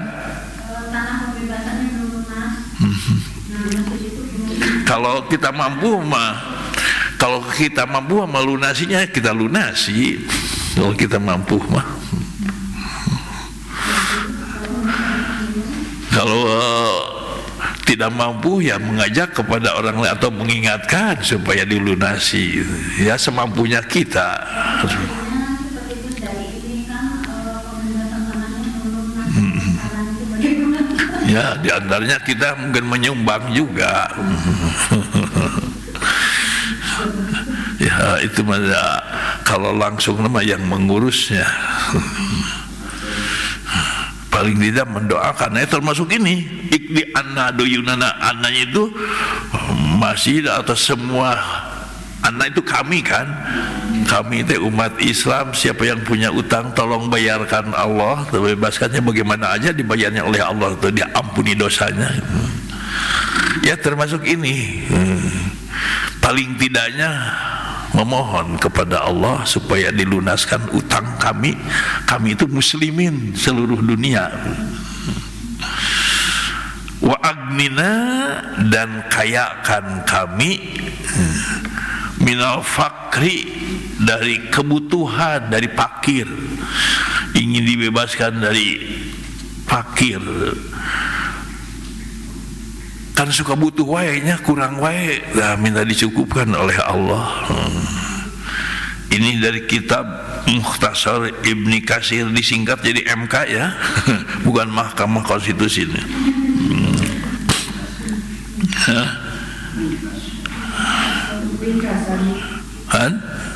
Tanah pembebasannya belum lunas. Nah, masjid itu belum. Kalau kita mampu kalau kita mampu melunasinya, kita lunasi. Kalau kita mampu mah. Kalau tidak mampu ya mengajak kepada orang lain atau mengingatkan supaya dilunasi. Ya semampunya kita. Ya, di antaranya kita mungkin menyumbang juga. Itu mah kalau langsung nama yang mengurusnya. Paling tidak mendoakan. Termasuk ini ikdi anna doyunana, ananya itu masih atau semua anak itu kami kan, kami itu umat Islam, siapa yang punya utang tolong bayarkan Allah, terbebaskannya bagaimana aja dibayarnya oleh Allah, itu dia ampuni dosanya. Ya termasuk ini. Paling tidaknya memohon kepada Allah supaya dilunaskan utang kami. Kami itu muslimin seluruh dunia. Wa agnina, dan kayakan kami minal fakri, dari kebutuhan, dari fakir. Ingin dibebaskan dari fakir. Kan suka butuh wae-nya, kurang wae, nah, minta dicukupkan oleh Allah. Ini dari kitab Mukhtasar Ibni Katsir, disingkat jadi MK ya. Bukan Mahkamah Konstitusi ini.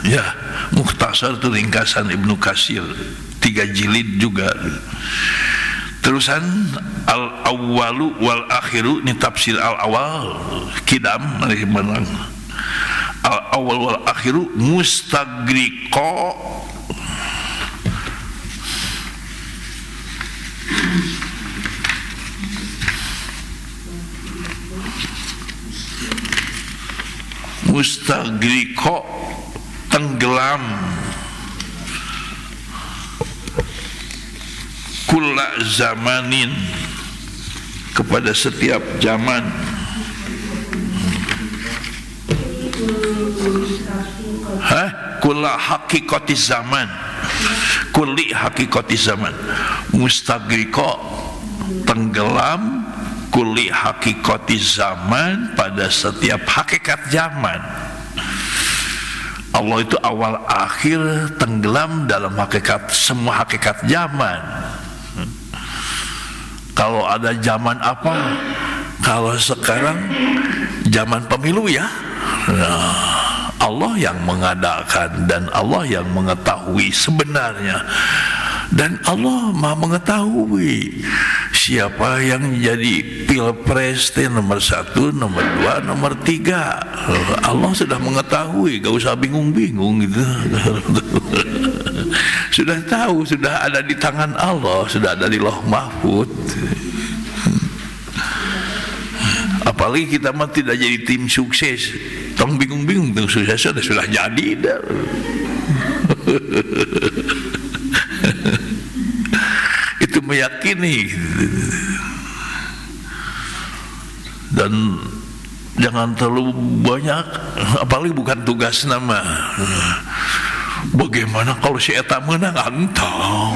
Ya, Mukhtasar itu ringkasan Ibnu Katsir, 3 jilid juga. Terusan al-awwalu wal akhiru, ini tafsir al-awwal Kidam menang. Al-awwal wal akhiru mustagriqo, mustagriqo, tenggelam, kulla zamanin, kepada setiap zaman. Kulla hakikati zaman, kulli hakikati zaman, mustagriqo, tenggelam, kulli hakikati zaman, pada setiap hakikat zaman. Allah itu awal akhir, tenggelam dalam hakikat, semua hakikat zaman. Kalau ada zaman apa? Kalau sekarang zaman pemilu ya, nah, Allah yang mengadakan dan Allah yang mengetahui sebenarnya. Dan Allah Maha mengetahui siapa yang jadi pilpres nomor 1, nomor 2, nomor 3. Allah sudah mengetahui, gak usah bingung-bingung gitu. Sudah tahu, sudah ada di tangan Allah, sudah ada di Lauh Mahfuz. Apalagi kita mah tidak jadi tim sukses, tong bingung-bingung, tim sukses sudah jadi dah. Itu meyakini. Dan jangan terlalu banyak, apalagi bukan tugas nama. Bagaimana kalau si eta menang? Antong.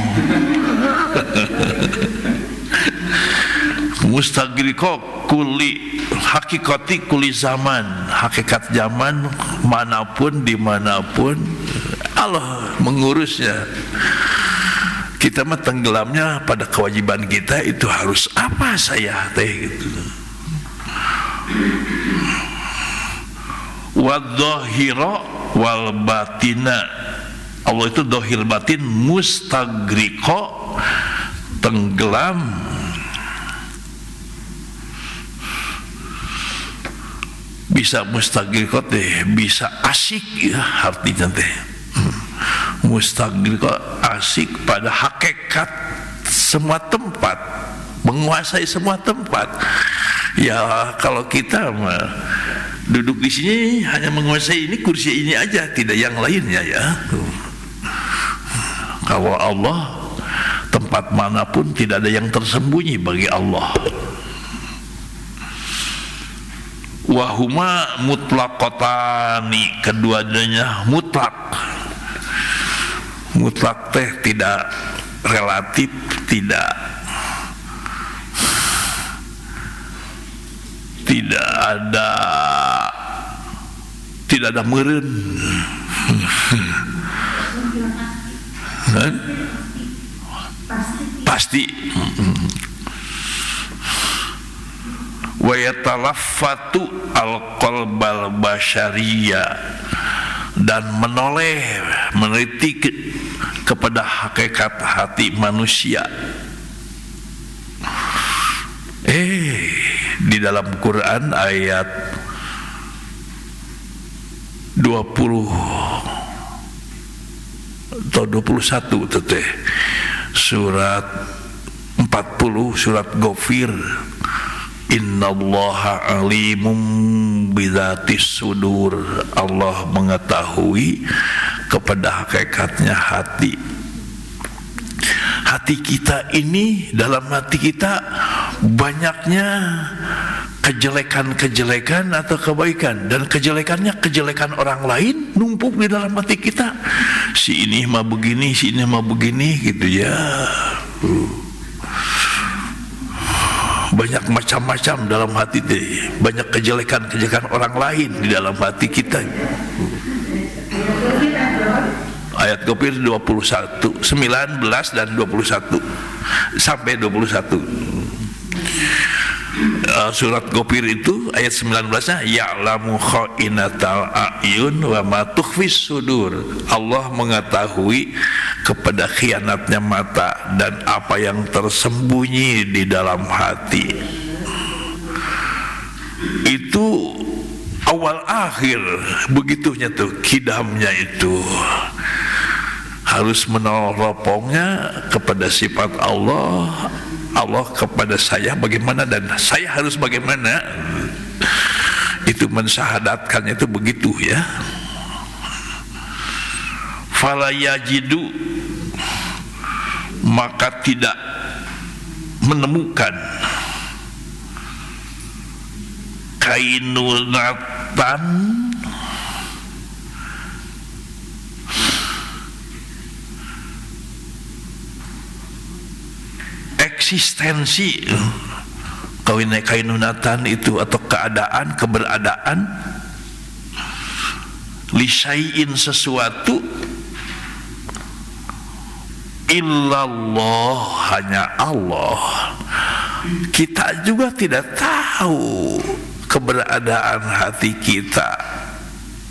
Mustagriqo kulli hakikati kulli zaman, hakikat zaman manapun dimanapun Allah mengurusnya. Kita mah tenggelamnya pada kewajiban kita, itu harus apa saya teh gitu. Wadh-dhahira wal batina, Allah itu dohir batin, mustagriqo, tenggelam, bisa mustagriqo teh, bisa asik ya artinya teh. Mustagriqo asik pada hakikat semua tempat, menguasai semua tempat. Ya kalau kita mah duduk di sini hanya menguasai ini, kursi ini aja, tidak yang lainnya ya. Kalau Allah, tempat manapun tidak ada yang tersembunyi bagi Allah. Wahuma mutlaqotani, keduanya mutlak. Mutlak teh tidak relatif, tidak ada meureun. Pasti. Wa yatalaffatu al-qalbal basyariyya, dan menoleh meneliti kepada hakikat hati manusia. Di dalam Quran ayat 20 atau 21 teteh, surat 40 surat Ghafir, innallaha alimum bidzatis sudur, Allah mengetahui kepada hakikatnya hati. Hati kita ini, dalam hati kita banyaknya kejelekan-kejelekan atau kebaikan, dan kejelekannya kejelekan orang lain numpuk di dalam hati kita. Si ini mah begini, si ini mah begini gitu ya. Banyak macam-macam dalam hati deh. Banyak kejelekan-kejelekan orang lain di dalam hati kita. Ayat Ghafir 21, 19 dan 21 sampai 21. Surat Ghafir itu ayat 19-nya ya'lamu kha'inatal a'yun wa ma tukhfis sudur. Allah mengetahui kepada khianatnya mata dan apa yang tersembunyi di dalam hati. Itu awal akhir begitunya tuh kidamnya itu. Harus meneropongnya kepada sifat Allah, Allah kepada saya bagaimana dan saya harus bagaimana. Itu mensyahadatkannya itu begitu ya. Fala yajidu, maka tidak menemukan kainunatan, eksistensi kainunatan itu atau keadaan, keberadaan, lisaiin sesuatu, illallah, hanya Allah. Kita juga tidak tahu keberadaan hati kita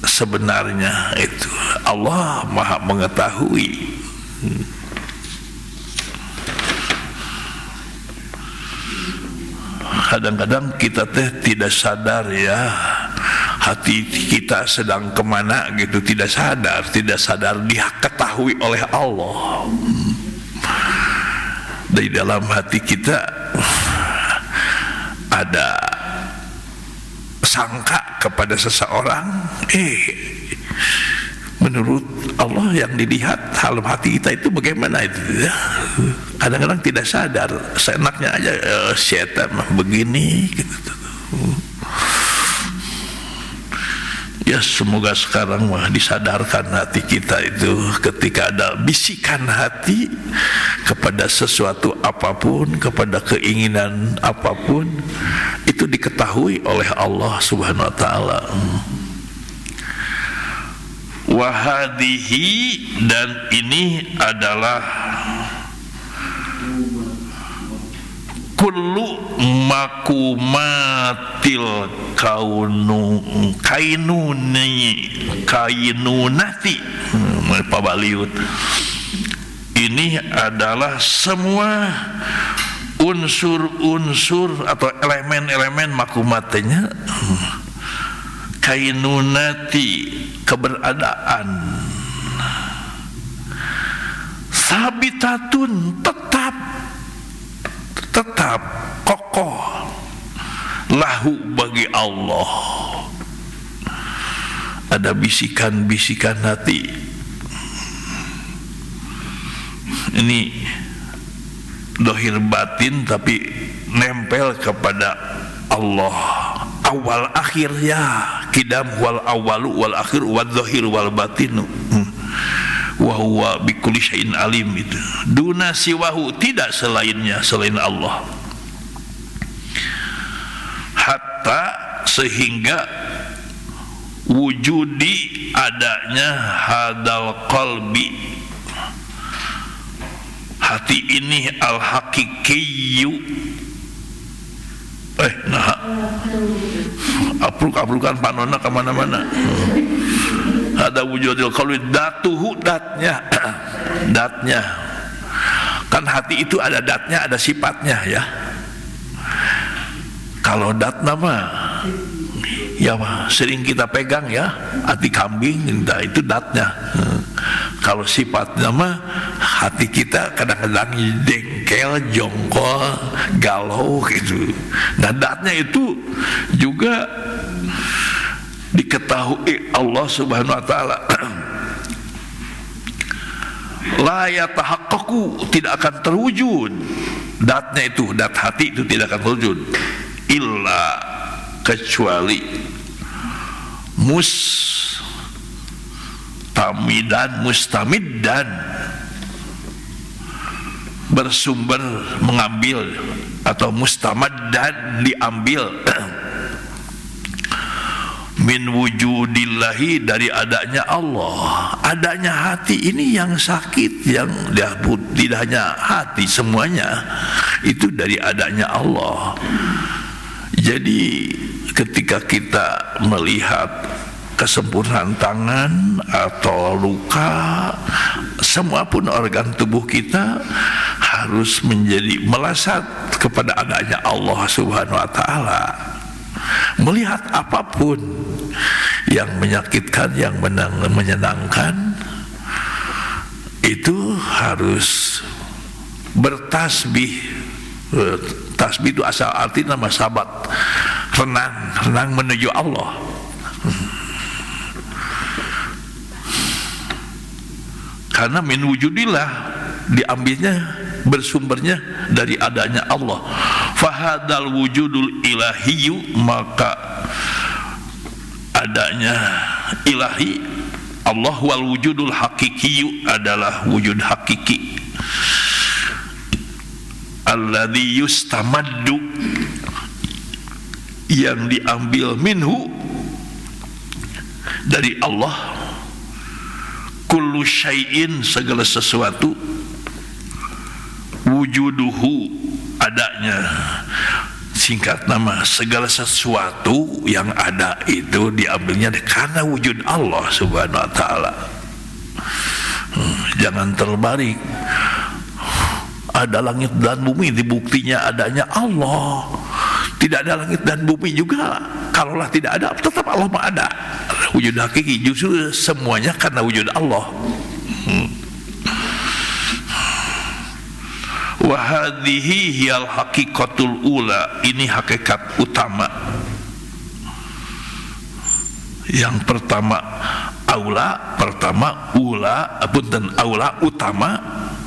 sebenarnya itu. Allah Maha mengetahui. Kadang-kadang kita tidak sadar ya, hati kita sedang kemana gitu, tidak sadar dia ketahui oleh Allah. Di dalam hati kita ada sangka kepada seseorang, menurut Allah yang dilihat dalam hati kita itu bagaimana itu ya. Kadang-kadang tidak sadar, seenaknya aja setan mah begini gitu. Ya semoga sekarang mah disadarkan hati kita itu ketika ada bisikan hati kepada sesuatu apapun, kepada keinginan apapun, itu diketahui oleh Allah Subhanahu wa taala. Wahadihi, dan ini adalah kullu makumatil kainunati pabaliut. Ini adalah semua unsur-unsur atau elemen-elemen makumatnya, kainunati, keberadaan, sabitatun, tetap kokoh, lahu bagi Allah. Ada bisikan-bisikan hati. Ini dohir batin tapi nempel kepada Allah. Awal akhir ya, kidam wal awalu wal akhir wal dohir wal batinu. Wa huwa bikulli syai'in alim, itu duna siwahu, tidak selainnya selain Allah. Hatta, sehingga wujudi adanya hadal qalbi, hati ini al haqiqiyyu, apluk-aplukan Pak Nona kemana-mana. Ada wujudul qalbi, datuhu, datnya. Datnya. Kan hati itu ada datnya, ada sifatnya ya. Kalau dat nama ya sering kita pegang ya, hati kambing, itu datnya. Kalau sifat nama hati kita kadang-kadang dengkel, jongkol, galau gitu. Nah datnya itu juga diketahui Allah Subhanahu wa taala. La yatahaqqaqu, tidak akan terwujud datnya itu, dat hati itu tidak akan terwujud illa, kecuali mustamiddan, bersumber, mengambil, atau mustamaddan, diambil min wujudillahi, dari adanya Allah. Adanya hati ini yang sakit, yang tidak hanya hati, semuanya itu dari adanya Allah. Jadi ketika kita melihat kesempurnaan tangan atau luka, semua pun organ tubuh kita harus menjadi melesat kepada adanya Allah Subhanahu wa taala. Melihat apapun yang menyakitkan, yang menyenangkan, itu harus bertasbih. Tasbih itu asal arti nama sabat, renang menuju Allah. Karena min wujudillah, diambilnya, bersumbernya dari adanya Allah. Fahadal wujudul ilahiyu, maka adanya ilahi Allah, wal wujudul hakikiyu, adalah wujud hakiki. Alladzi yustamaddu, yang diambil minhu, dari Allah, kullu syai'in, segala sesuatu, wujuduhu, adanya. Singkat nama, segala sesuatu yang ada itu diambilnya karena wujud Allah Subhanahu wa taala. Jangan terbalik. Ada langit dan bumi, dibuktinya adanya Allah. Tidak ada langit dan bumi juga, kalaulah tidak ada, tetap Allah mah ada. Wujud hakiki, justru semuanya karena wujud Allah. Wa hadhihi hiyal haqiqatul ula, ini hakikat utama. Yang pertama aula, pertama ula, punten, aula utama,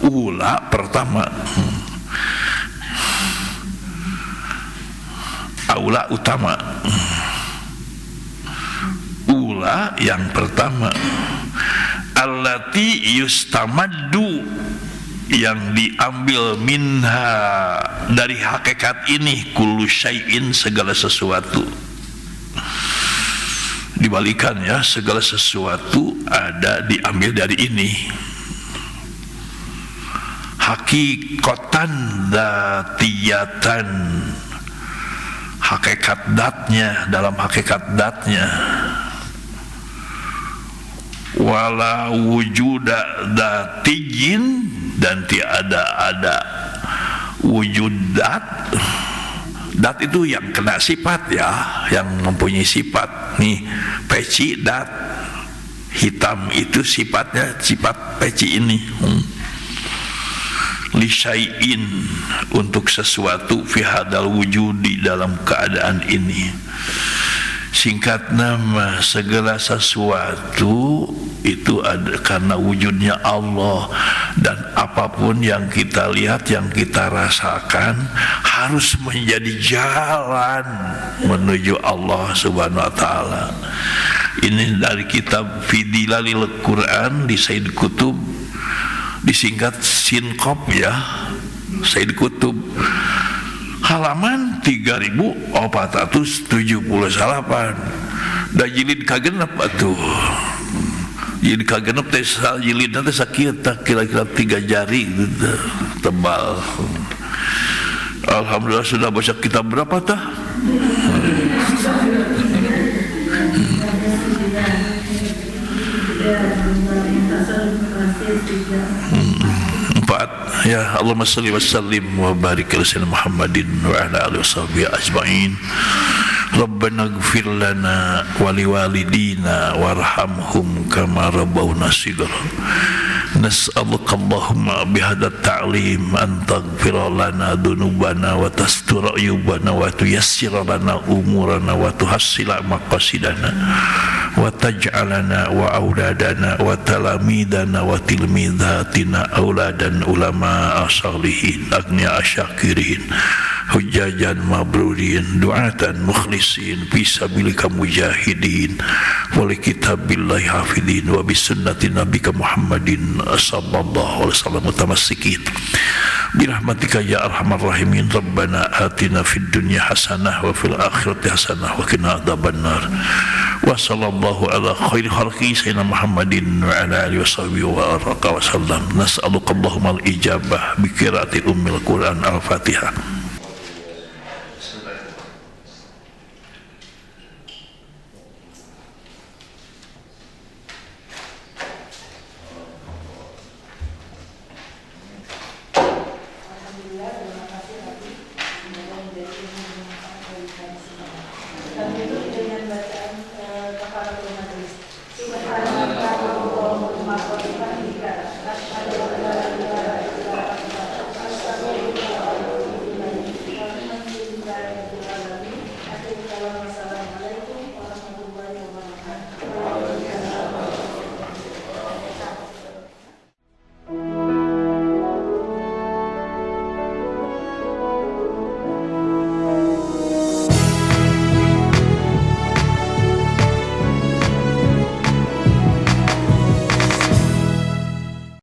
ula pertama. Aula utama, ula yang pertama. Allati yustamaddu, yang diambil minha, dari hakikat ini, kullu syai'in, segala sesuatu. Dibalikan ya, segala sesuatu ada diambil dari ini. Hakikatan dzatiyatan, hakikat datnya, dalam hakikat datnya. Wala wujuda dzatiyin, dan tiada ada wujud dat. Dat itu yang kena sifat ya, yang mempunyai sifat. Nih peci dat hitam itu sifatnya sifat peci ini. Li syai'in, untuk sesuatu, fi hadal wujudi, dalam keadaan ini. Singkat nama, segala sesuatu itu ada karena wujudnya Allah. Dan apapun yang kita lihat, yang kita rasakan, harus menjadi jalan menuju Allah Subhanahu wa taala. Ini dari kitab Fidilalil Quran di Said Kutub, disingkat Sinkop ya, Said Kutub, halaman 3478. Da jilid kagenep atuh. Jilid kagenep teh jilidna teh sakieu kira-kira 3 jari gitu, tebal. Alhamdulillah sudah baca kitab berapa tah? Empat, ya Allahumma salli wa sallim wa barik ala sayyidina Muhammadin wa ala alihi washabihi ajma'in. Rabbana ighfir lana wa liwalidina warhamhum kama rabbawna shighara. Nas'aluka Allahumma bihadza ta'lim an taghfira lana dhunubana wa tastura uyubana wa tuyassira lana umurana wa tuhassila maqasidana wa taj'alana wa auladana wa talamidana wa tilmidatina auladan ulama asalihin agniya asyakirin hujajan mabrurin du'atan mukhlisin fisabilika mujahidin wali kitabillahi hafidin wa bisunnati nabika Muhammadin sallallahu alaihi wasallam mutamassikin birahmatika ya arhamar rahimin. Rabbana atina fid dunya hasanah wa fil akhirati hasanah wa qina adzabannar. Wa sallallahu ala khairi khalqi sayyidina Muhammadin wa ala alihi washabihi wa baraka wa sallam. Nas'aluka Allahumma al-ijabah bi qiraati ummil Qur'an al-Fatihah.